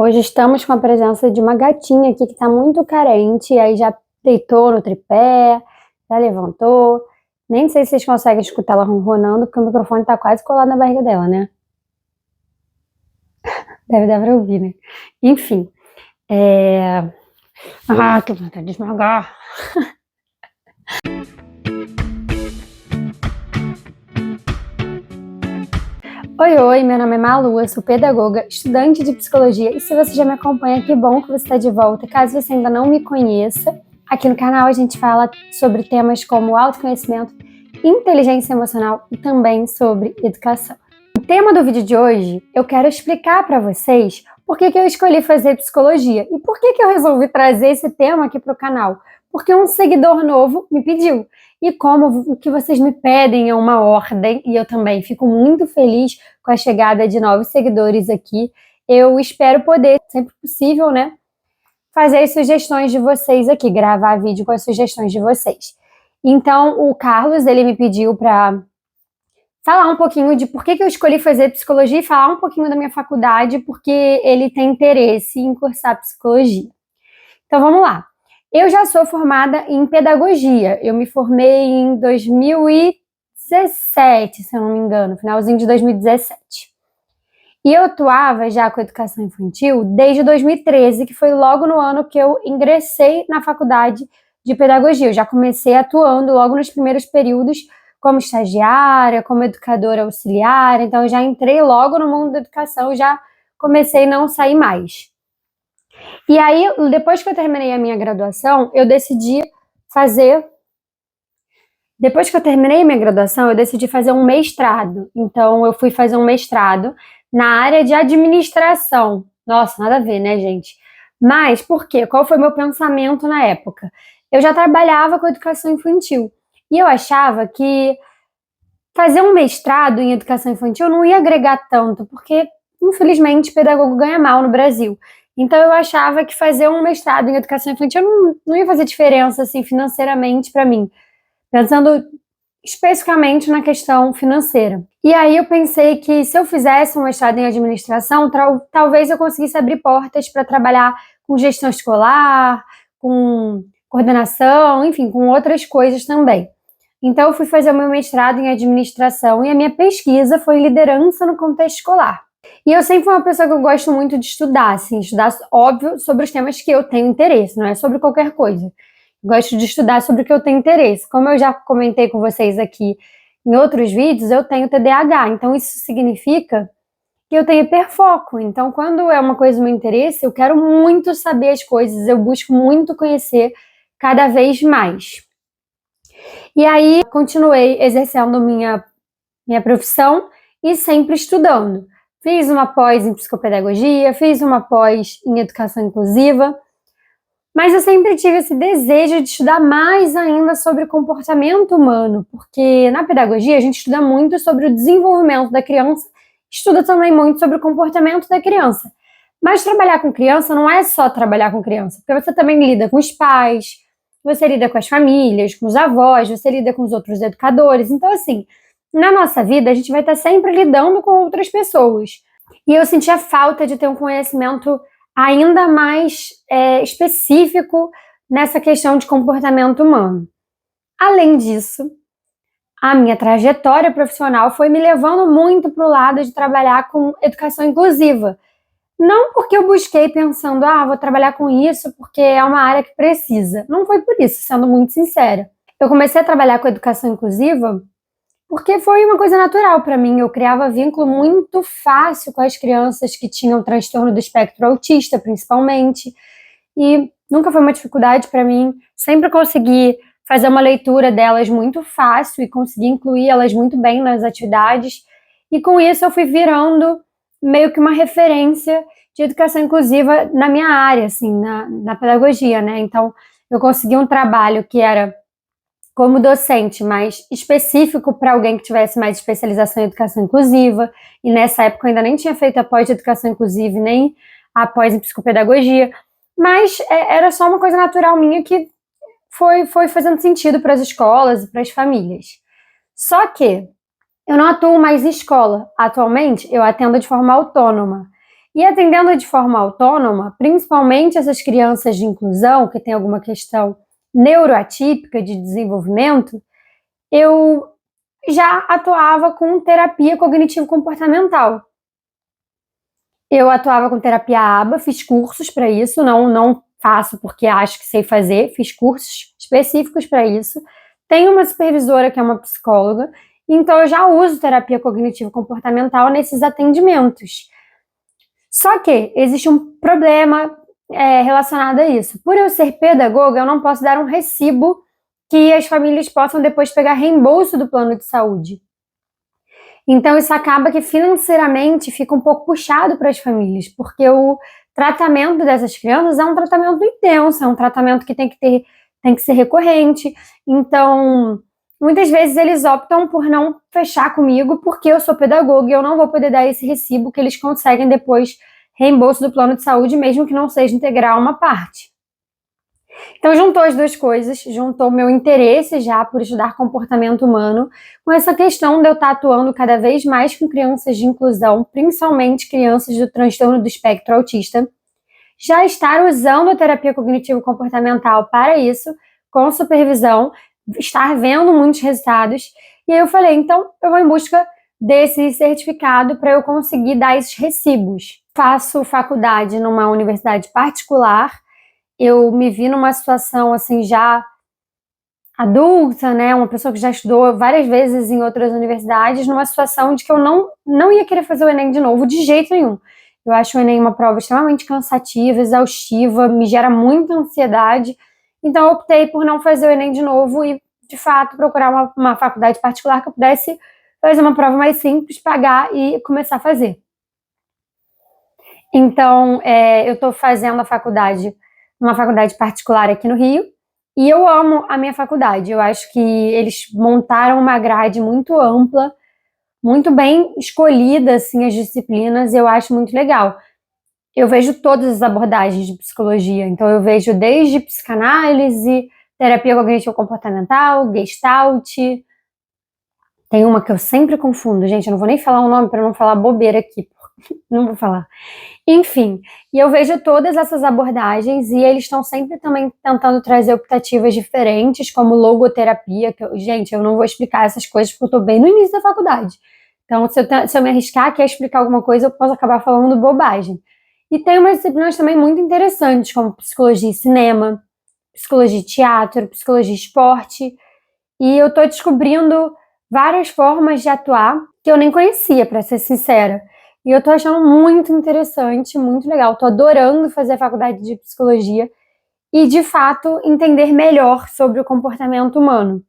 Hoje estamos com a presença de uma gatinha aqui que está muito carente, e aí já deitou no tripé, já levantou. Nem sei se vocês conseguem escutar ela ronronando, porque o microfone está quase colado na barriga dela, né? Deve dar pra ouvir, né? Enfim. Que vontade de esmagar. Oi, meu nome é Malu, eu sou pedagoga, estudante de psicologia, e se você já me acompanha, que bom que você está de volta. Caso você ainda não me conheça, aqui no canal a gente fala sobre temas como autoconhecimento, inteligência emocional e também sobre educação. O tema do vídeo de hoje, eu quero explicar para vocês por que eu escolhi fazer psicologia e por que eu resolvi trazer esse tema aqui para o canal. Porque um seguidor novo me pediu. E como o que vocês me pedem é uma ordem, e eu também fico muito feliz com a chegada de novos seguidores aqui, eu espero poder, sempre possível, né, fazer as sugestões de vocês aqui, gravar vídeo com as sugestões de vocês. Então, o Carlos, ele me pediu para falar um pouquinho de por que eu escolhi fazer psicologia e falar um pouquinho da minha faculdade, porque ele tem interesse em cursar psicologia. Então, vamos lá. Eu já sou formada em pedagogia. Eu me formei em 2017, se eu não me engano, finalzinho de 2017. E eu atuava já com educação infantil desde 2013, que foi logo no ano que eu ingressei na faculdade de pedagogia. Eu já comecei atuando logo nos primeiros períodos como estagiária, como educadora auxiliar. Então, eu já entrei logo no mundo da educação, já comecei a não sair mais. E aí, depois que eu terminei a minha graduação, eu decidi fazer... Depois que eu terminei a minha graduação, eu decidi fazer um mestrado. Então, eu fui fazer um mestrado na área de administração. Nossa, nada a ver, né, gente? Mas, por quê? Qual foi meu pensamento na época? Eu já trabalhava com educação infantil. E eu achava que fazer um mestrado em educação infantil não ia agregar tanto, porque, infelizmente, pedagogo ganha mal no Brasil. Então, eu achava que fazer um mestrado em educação infantil não ia fazer diferença, assim, financeiramente para mim. Pensando especificamente na questão financeira. E aí eu pensei que se eu fizesse um mestrado em administração, talvez eu conseguisse abrir portas para trabalhar com gestão escolar, com coordenação, enfim, com outras coisas também. Então eu fui fazer o meu mestrado em administração e a minha pesquisa foi em liderança no contexto escolar. E eu sempre fui uma pessoa que eu gosto muito de estudar, assim, estudar, óbvio, sobre os temas que eu tenho interesse, não é sobre qualquer coisa. Gosto de estudar sobre o que eu tenho interesse. Como eu já comentei com vocês aqui em outros vídeos, eu tenho TDAH, então isso significa que eu tenho hiperfoco. Então, quando é uma coisa do meu interesse, eu quero muito saber as coisas, eu busco muito conhecer cada vez mais. E aí, continuei exercendo minha profissão e sempre estudando. Fiz uma pós em psicopedagogia, fiz uma pós em educação inclusiva, mas eu sempre tive esse desejo de estudar mais ainda sobre comportamento humano, porque na pedagogia a gente estuda muito sobre o desenvolvimento da criança, estuda também muito sobre o comportamento da criança. Mas trabalhar com criança não é só trabalhar com criança, porque você também lida com os pais, você lida com as famílias, com os avós, você lida com os outros educadores. Então, assim, na nossa vida a gente vai estar sempre lidando com outras pessoas. E eu sentia falta de ter um conhecimento ainda mais específico nessa questão de comportamento humano. Além disso, a minha trajetória profissional foi me levando muito para o lado de trabalhar com educação inclusiva. Não porque eu busquei pensando, vou trabalhar com isso porque é uma área que precisa. Não foi por isso, sendo muito sincera. Eu comecei a trabalhar com educação inclusiva porque foi uma coisa natural para mim. Eu criava vínculo muito fácil com as crianças que tinham transtorno do espectro autista, principalmente, e nunca foi uma dificuldade para mim. Sempre consegui fazer uma leitura delas muito fácil e consegui incluir elas muito bem nas atividades, e com isso eu fui virando meio que uma referência de educação inclusiva na minha área, assim, na pedagogia, né? Então, eu consegui um trabalho que era como docente, mais específico para alguém que tivesse mais especialização em educação inclusiva, e nessa época eu ainda nem tinha feito a pós de educação inclusiva, nem a pós em psicopedagogia, mas era só uma coisa natural minha que foi fazendo sentido para as escolas e para as famílias. Só que eu não atuo mais em escola. Atualmente, eu atendo de forma autônoma. E atendendo de forma autônoma, principalmente essas crianças de inclusão, que tem alguma questão neuroatípica de desenvolvimento, eu já atuava com terapia cognitivo-comportamental. Eu atuava com terapia ABA, fiz cursos para isso, não faço porque acho que sei fazer, fiz cursos específicos para isso. Tenho uma supervisora que é uma psicóloga, então eu já uso terapia cognitivo-comportamental nesses atendimentos. Só que existe um problema relacionado a isso. Por eu ser pedagoga, eu não posso dar um recibo que as famílias possam depois pegar reembolso do plano de saúde. Então isso acaba que financeiramente fica um pouco puxado para as famílias, porque o tratamento dessas crianças é um tratamento intenso, é um tratamento que tem que ser recorrente. Então, muitas vezes eles optam por não fechar comigo porque eu sou pedagoga e eu não vou poder dar esse recibo que eles conseguem depois reembolso do plano de saúde, mesmo que não seja integral uma parte. Então juntou as duas coisas, juntou meu interesse já por estudar comportamento humano com essa questão de eu estar atuando cada vez mais com crianças de inclusão, principalmente crianças do transtorno do espectro autista, já estar usando a terapia cognitivo-comportamental para isso, com supervisão, estar vendo muitos resultados, e aí eu falei, então eu vou em busca desse certificado para eu conseguir dar esses recibos. Faço faculdade numa universidade particular, eu me vi numa situação assim já adulta, né, uma pessoa que já estudou várias vezes em outras universidades, numa situação de que eu não ia querer fazer o Enem de novo, de jeito nenhum. Eu acho o Enem uma prova extremamente cansativa, exaustiva, me gera muita ansiedade, então eu optei por não fazer o Enem de novo e, de fato, procurar uma faculdade particular que eu pudesse fazer uma prova mais simples, pagar e começar a fazer. Então, eu estou fazendo uma faculdade particular aqui no Rio, e eu amo a minha faculdade. Eu acho que eles montaram uma grade muito ampla, muito bem escolhida, assim, as disciplinas, e eu acho muito legal. Eu vejo todas as abordagens de psicologia, então eu vejo desde psicanálise, terapia cognitivo-comportamental, Gestalt. Tem uma que eu sempre confundo, gente, eu não vou nem falar o nome para não falar bobeira aqui, não vou falar. Enfim, e eu vejo todas essas abordagens e eles estão sempre também tentando trazer optativas diferentes, como logoterapia, que gente, eu não vou explicar essas coisas porque eu estou bem no início da faculdade. Então, se eu me arriscar aqui a explicar alguma coisa, eu posso acabar falando bobagem. E tem umas disciplinas também muito interessantes, como psicologia e cinema, psicologia e teatro, psicologia e esporte, e eu estou descobrindo várias formas de atuar que eu nem conhecia, para ser sincera. E eu tô achando muito interessante, muito legal. Tô adorando fazer a faculdade de psicologia e, de fato, entender melhor sobre o comportamento humano.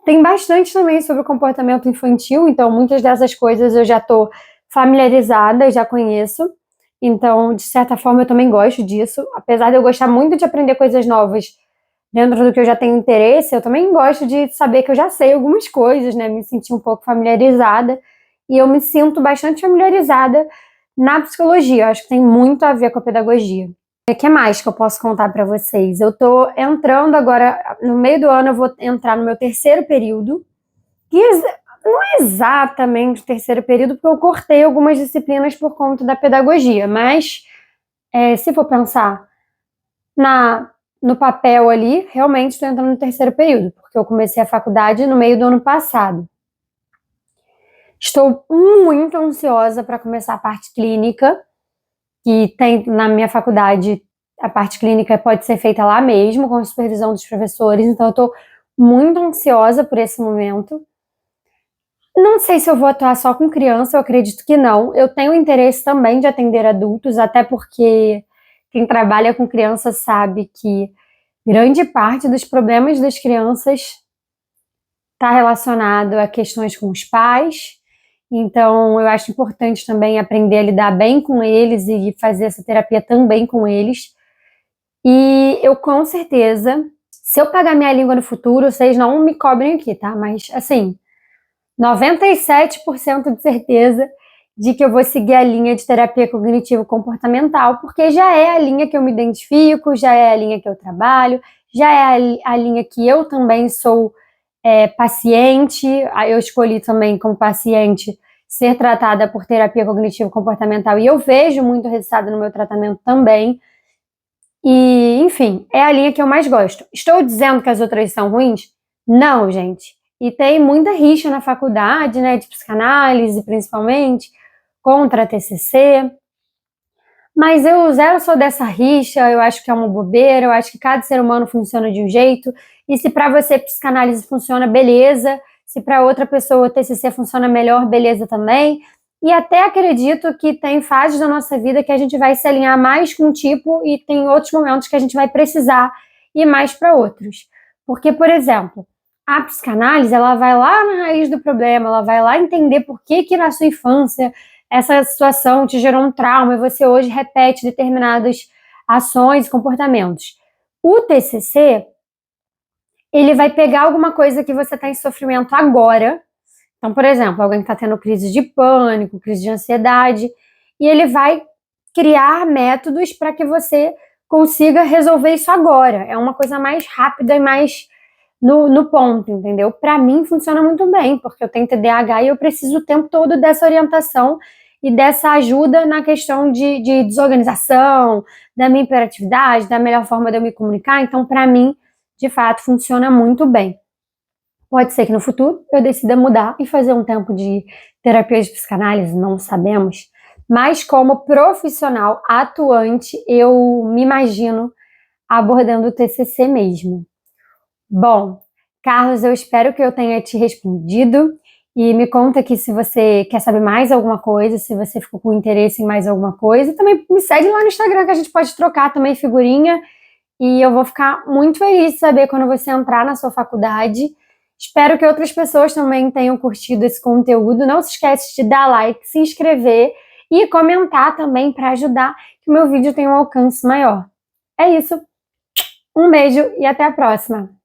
Tem bastante também sobre o comportamento infantil, então muitas dessas coisas eu já tô familiarizada, já conheço. Então, de certa forma, eu também gosto disso. Apesar de eu gostar muito de aprender coisas novas dentro do que eu já tenho interesse, eu também gosto de saber que eu já sei algumas coisas, né? Me sentir um pouco familiarizada. E eu me sinto bastante familiarizada na psicologia. Eu acho que tem muito a ver com a pedagogia. O que mais que eu posso contar para vocês? Eu tô entrando agora, no meio do ano eu vou entrar no meu terceiro período, que não é exatamente o terceiro período, porque eu cortei algumas disciplinas por conta da pedagogia, mas se for pensar no papel ali, realmente estou entrando no terceiro período, porque eu comecei a faculdade no meio do ano passado. Estou muito ansiosa para começar a parte clínica, que tem na minha faculdade, a parte clínica pode ser feita lá mesmo, com a supervisão dos professores, então eu estou muito ansiosa por esse momento. Não sei se eu vou atuar só com criança, eu acredito que não. Eu tenho interesse também de atender adultos, até porque quem trabalha com crianças sabe que grande parte dos problemas das crianças está relacionado a questões com os pais. Então, eu acho importante também aprender a lidar bem com eles e fazer essa terapia também com eles. E eu, com certeza, se eu pagar minha língua no futuro, vocês não me cobrem aqui, tá? Mas, assim, 97% de certeza de que eu vou seguir a linha de terapia cognitivo-comportamental, porque já é a linha que eu me identifico, já é a linha que eu trabalho, já é a linha que eu também sou paciente. Eu escolhi também como paciente ser tratada por terapia cognitivo-comportamental e eu vejo muito resultado no meu tratamento também. E, enfim, é a linha que eu mais gosto. Estou dizendo que as outras são ruins? Não, gente. E tem muita rixa na faculdade, né, de psicanálise, principalmente, contra a TCC. Mas eu zero sou dessa rixa, eu acho que é uma bobeira, eu acho que cada ser humano funciona de um jeito, e se para você psicanálise funciona, beleza, se para outra pessoa o TCC funciona melhor, beleza também, e até acredito que tem fases da nossa vida que a gente vai se alinhar mais com um tipo e tem outros momentos que a gente vai precisar ir mais para outros. Porque, por exemplo, a psicanálise, ela vai lá na raiz do problema, ela vai lá entender por que na sua infância essa situação te gerou um trauma e você hoje repete determinadas ações e comportamentos. O TCC, ele vai pegar alguma coisa que você está em sofrimento agora. Então, por exemplo, alguém que está tendo crise de pânico, crise de ansiedade, e ele vai criar métodos para que você consiga resolver isso agora. É uma coisa mais rápida e mais no ponto, entendeu? Para mim funciona muito bem, porque eu tenho TDAH e eu preciso o tempo todo dessa orientação e dessa ajuda na questão de desorganização, da minha hiperatividade, da melhor forma de eu me comunicar. Então, para mim, de fato, funciona muito bem. Pode ser que no futuro eu decida mudar e fazer um tempo de terapia de psicanálise, não sabemos. Mas como profissional atuante, eu me imagino abordando o TCC mesmo. Bom, Carlos, eu espero que eu tenha te respondido e me conta aqui se você quer saber mais alguma coisa, se você ficou com interesse em mais alguma coisa. E também me segue lá no Instagram que a gente pode trocar também figurinha e eu vou ficar muito feliz de saber quando você entrar na sua faculdade. Espero que outras pessoas também tenham curtido esse conteúdo. Não se esquece de dar like, se inscrever e comentar também para ajudar que o meu vídeo tenha um alcance maior. É isso. Um beijo e até a próxima!